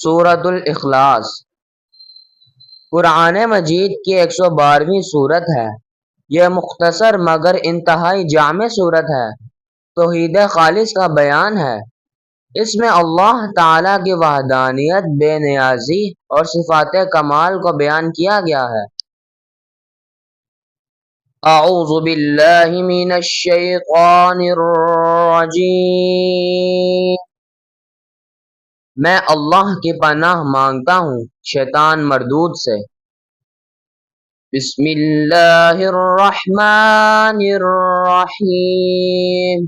سورۃ الاخلاص قرآن مجید کی 112ویں سورت ہے۔ یہ مختصر مگر انتہائی جامع سورت ہے۔ توحید خالص کا بیان ہے۔ اس میں اللہ تعالیٰ کی وحدانیت، بے نیازی اور صفات کمال کو بیان کیا گیا ہے۔ اعوذ باللہ من الشیطان الرجیم، میں اللہ کی پناہ مانگتا ہوں شیطان مردود سے۔ بسم اللہ الرحمن الرحیم،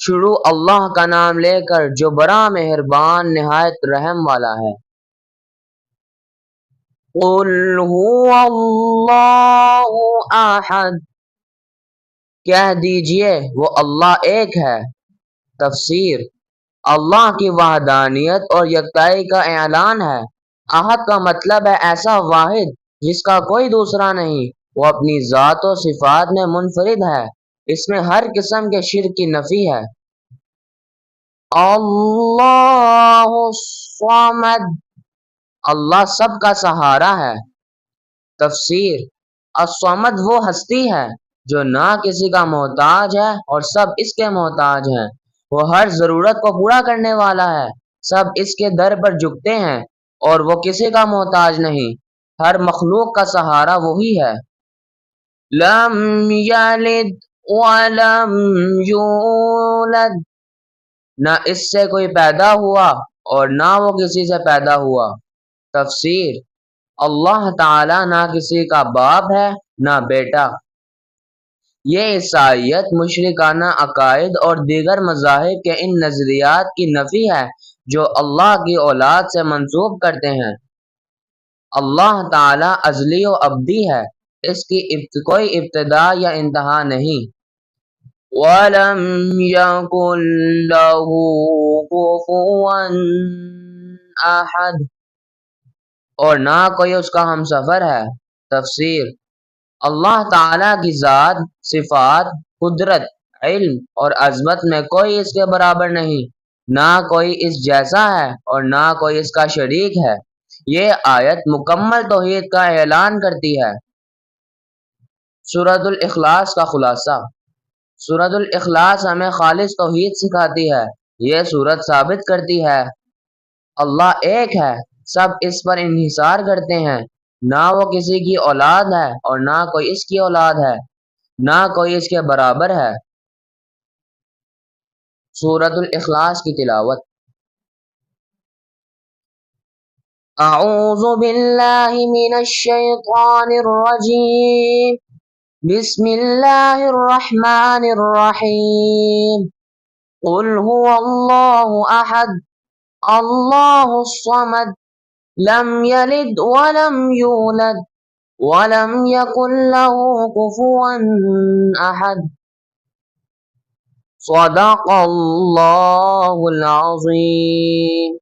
شروع اللہ کا نام لے کر جو بڑا مہربان نہایت رحم والا ہے۔ قل هو اللہ احد، کہہ دیجئے وہ اللہ ایک ہے۔ تفسیر: اللہ کی وحدانیت اور یکتائی کا اعلان ہے۔ احد کا مطلب ہے ایسا واحد جس کا کوئی دوسرا نہیں، وہ اپنی ذات و صفات میں منفرد ہے، اس میں ہر قسم کے شرک کی نفی ہے۔ اللہ الصمد، اللہ سب کا سہارا ہے۔ تفسیر: الصمد وہ ہستی ہے جو نہ کسی کا محتاج ہے اور سب اس کے محتاج ہیں۔ وہ ہر ضرورت کو پورا کرنے والا ہے، سب اس کے در پر جھکتے ہیں اور وہ کسی کا محتاج نہیں۔ ہر مخلوق کا سہارا وہی ہے۔ لم یلد ولم یولد، نہ اس سے کوئی پیدا ہوا اور نہ وہ کسی سے پیدا ہوا۔ تفسیر: اللہ تعالیٰ نہ کسی کا باپ ہے نہ بیٹا۔ یہ عیسائیت، مشرکانہ عقائد اور دیگر مذاہب کے ان نظریات کی نفی ہے جو اللہ کی اولاد سے منسوب کرتے ہیں۔ اللہ تعالیٰ ازلی و ابدی ہے، اس کی کوئی ابتدا یا انتہا نہیں۔ وَلَمْ يَكُنْ لَهُ كُفُوًا أَحَدٌ، اور نہ کوئی اس کا ہم سفر ہے۔ تفسیر: اللہ تعالیٰ کی ذات، صفات، قدرت، علم اور عظمت میں کوئی اس کے برابر نہیں، نہ کوئی اس جیسا ہے اور نہ کوئی اس کا شریک ہے۔ یہ آیت مکمل توحید کا اعلان کرتی ہے۔ سورۃ الاخلاص کا خلاصہ۔ سورۃ الاخلاص ہمیں خالص توحید سکھاتی ہے۔ یہ سورت ثابت کرتی ہے اللہ ایک ہے، سب اس پر انحصار کرتے ہیں، نہ وہ کسی کی اولاد ہے اور نہ کوئی اس کی اولاد ہے، نہ کوئی اس کے برابر ہے۔ سورۃ الاخلاص کی تلاوت۔ اعوذ باللہ من الشیطان الرجیم، بسم اللہ الرحمن الرحیم۔ قل هو اللہ احد، اللہ الصمد، لم یلد ولم یولد ولم یکن له کفوا احد۔ صدق اللہ العظیم۔